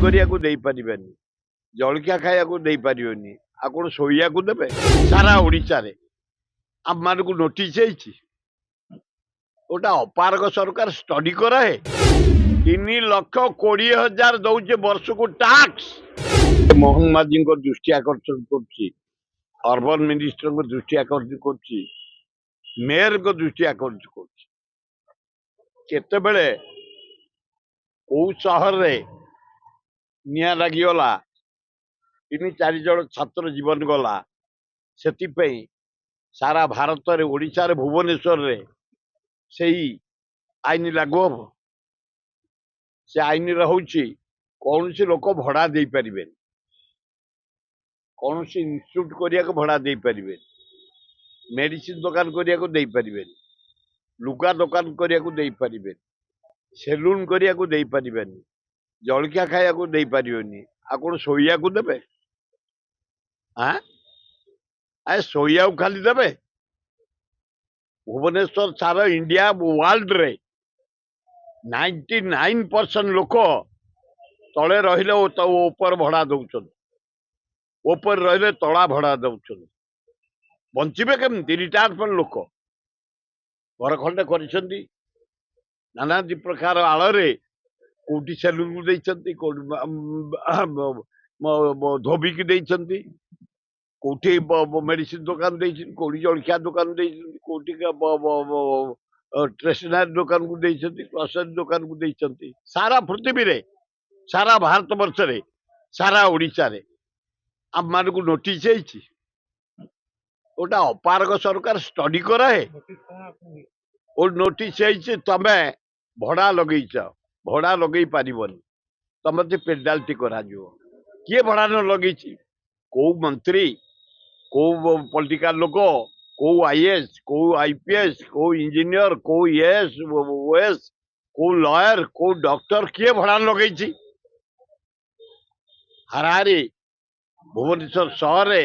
କରିବାକୁ ଦେଇପାରିବେନି, ଜଳଖିଆ ଖାଇବାକୁ ଦେଇପାରିବେନି, ଆଉ କଣ ଶୋଇବାକୁ ଦେବେ? ସାରା ଓଡ଼ିଶାରେ ଆମମାନଙ୍କୁ ନୋଟିସ୍ ହେଇଛି। ଗୋଟା ଅପାରଗ ସରକାର ଷ୍ଟଡି କରାଏ 3,20,000 ଦଉଛେ ବର୍ଷକୁ ଟାକ୍ସ। ମୋହନ ମାଝୀଙ୍କ ଦୃଷ୍ଟି ଆକର୍ଷଣ କରୁଛି, ଅର୍ବାନ ମିନିଷ୍ଟରଙ୍କ ଦୃଷ୍ଟି ଆକର୍ଷଣ କରୁଛି, ମେୟରଙ୍କ ଦୃଷ୍ଟି ଆକର୍ଷଣ କରୁଛି। କେତେବେଳେ କୋଉ ସହରରେ ନିଆଁ ଲାଗିଗଲା, 3-4 ଜଣ ଛାତ୍ର ଜୀବନ ଗଲା, ସେଥିପାଇଁ ସାରା ଭାରତରେ ଓଡ଼ିଶାରେ ଭୁବନେଶ୍ୱରରେ ସେଇ ଆଇନ ଲାଗୁ ହବ। ସେ ଆଇନରେ ହଉଛି କୌଣସି ଲୋକ ଭଡା ଦେଇପାରିବେନି, କୌଣସି ଇନଷ୍ଟିଚ୍ୟୁଟ କରିବାକୁ ଭଡା ଦେଇପାରିବେନି, ମେଡିସିନ ଦୋକାନ କରିବାକୁ ଦେଇପାରିବେନି, ଲୁଗା ଦୋକାନ କରିବାକୁ ଦେଇପାରିବେନି, ସେଲୁନ କରିବାକୁ ଦେଇପାରିବେନି, ଜଳଖିଆ ଖାଇବାକୁ ଦେଇପାରିବେନି, ଆଉ କଣ ଶୋଇବାକୁ ଦେବେ? ଶୋଇବାକୁ ଖାଲି ଦେବେ? ଭୁବନେଶ୍ୱର ସାରା ଇଣ୍ଡିଆ ୱାର୍ଲଡରେ 99% ଲୋକ ତଳେ ରହିଲେ ଉପରେ ଭଡା ଦଉଛନ୍ତି, ଉପରେ ରହିଲେ ତଳା ଭଡା ଦଉଛନ୍ତି। ବଞ୍ଚିବେ କେମିତି? ରିଟାୟାରମେଣ୍ଟ ଲୋକ ଘର ଖଣ୍ଡେ କରିଛନ୍ତି, ନାନାଦି ପ୍ରକାର ଆଳରେ କୋଉଠି ସେଲୁନକୁ ଦେଇଛନ୍ତି, କୋଉଠି ଧୋବିକି ଦେଇଛନ୍ତି, କୋଉଠି ମେଡିସିନ ଦୋକାନ ଦେଇଛନ୍ତି, କୋଉଠି ଜଳଖିଆ ଦୋକାନ ଦେଇଛନ୍ତି, କୋଉଠି ଷ୍ଟେସନାରୀ ଦୋକାନକୁ ଦେଇଛନ୍ତି, ଗ୍ରୋସରୀ ଦୋକାନକୁ ଦେଇଛନ୍ତି। ସାରା ପୃଥିବୀରେ, ସାରା ଭାରତ ବର୍ଷରେ, ସାରା ଓଡ଼ିଶାରେ ଆମମାନଙ୍କୁ ନୋଟିସ୍ ହେଇଛି। ଗୋଟା ଅପାରଗ ସରକାର ଷ୍ଟଡି କରାଏ ଓ ନୋଟିସ୍ ହେଇଛି ତମେ ଭଡା ଲଗେଇଛ, ଭଡା ଲଗେଇ ପାରିବନି, ତମେ ପେନାଲ୍ଟି କରାଯିବ। କିଏ ଭଡା ନ ଲଗେଇଛି? କୋଉ ମନ୍ତ୍ରୀ, କୋଉ ପଲିଟିକାଲ ଲୋକ, କୋଉ ଆଇଏଏସ୍, କୋଉ ଆଇପିଏସ୍, କୋଉ ଇଞ୍ଜିନିୟର, କୋଉ ଏଏସ୍ ଓଏସ୍, କୋଉ ଲୟର, କୋଉ ଡକ୍ଟର, କିଏ ଭଡା ଲଗେଇଛି? ହାରାହାରି ଭୁବନେଶ୍ୱର ସହରରେ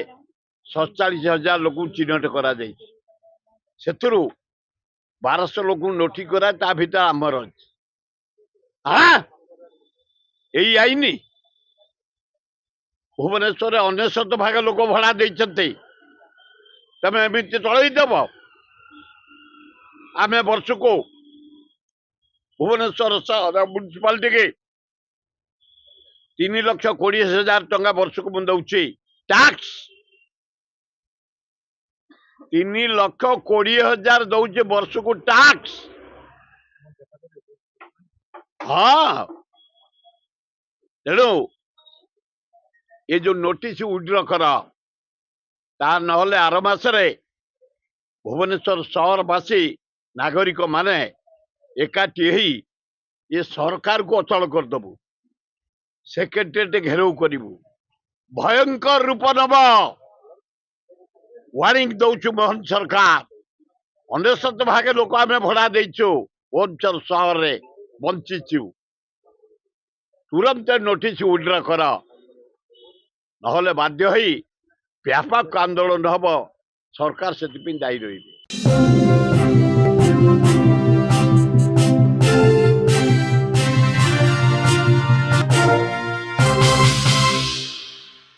47,000 ଲୋକଙ୍କୁ ଚିହ୍ନଟ କରାଯାଇଛି, ସେଥିରୁ 1200 ଲୋକଙ୍କୁ ନୋଟିସ୍ କରା, ତା ଭିତରେ ଆମର ଅଛି। ଏଇ ଆଇନି ଭୁବନେଶ୍ୱରରେ 99% ଲୋକ ଭଡା ଦେଇଛନ୍ତି, ତମେ ଏମିତି ଚଳେଇଦବ? ଆମେ ବର୍ଷକୁ ଭୁବନେଶ୍ୱର ମ୍ୟୁନିସିପାଲିଟି 3,20,000 ଟଙ୍କା ବର୍ଷକୁ ମୁଁ ଦଉଛି ଟାକ୍ସ। 3,20,000 ଦଉଛି ବର୍ଷକୁ ଟାକ୍ସ। ହଁ, ତେଣୁ ଏ ଯୋଉ ନୋଟିସ୍ ୱିଡ୍ର କର, ତା ନହେଲେ ଆର ମାସରେ ଭୁବନେଶ୍ୱର ସହରବାସୀ ନାଗରିକ ମାନେ ଏକାଠି ହେଇ ଏ ସରକାରକୁ ଅଚଳ କରିଦବୁ, ସେକ୍ରେଟେରିଏଟ ଘେରାଉ କରିବୁ, ଭୟଙ୍କର ରୂପ ନବ। ୱାର୍ଣିଂ ଦଉଛୁ ମୋହନ ସରକାର। 99% ଲୋକ ଆମେ ଭଡା ଦେଇଛୁ ଭୁବନେଶ୍ୱର ସହରରେ, ବଞ୍ଚିଛୁ। ତୁରନ୍ତ ନୋଟିସ୍ ୱିଡ୍ର କର, ନହେଲେ ବାଧ୍ୟ ହେଇ ବ୍ୟାପକ ଆନ୍ଦୋଳନ ହବ, ସରକାର ସେଥିପାଇଁ ଦାୟୀ ରହିବେ।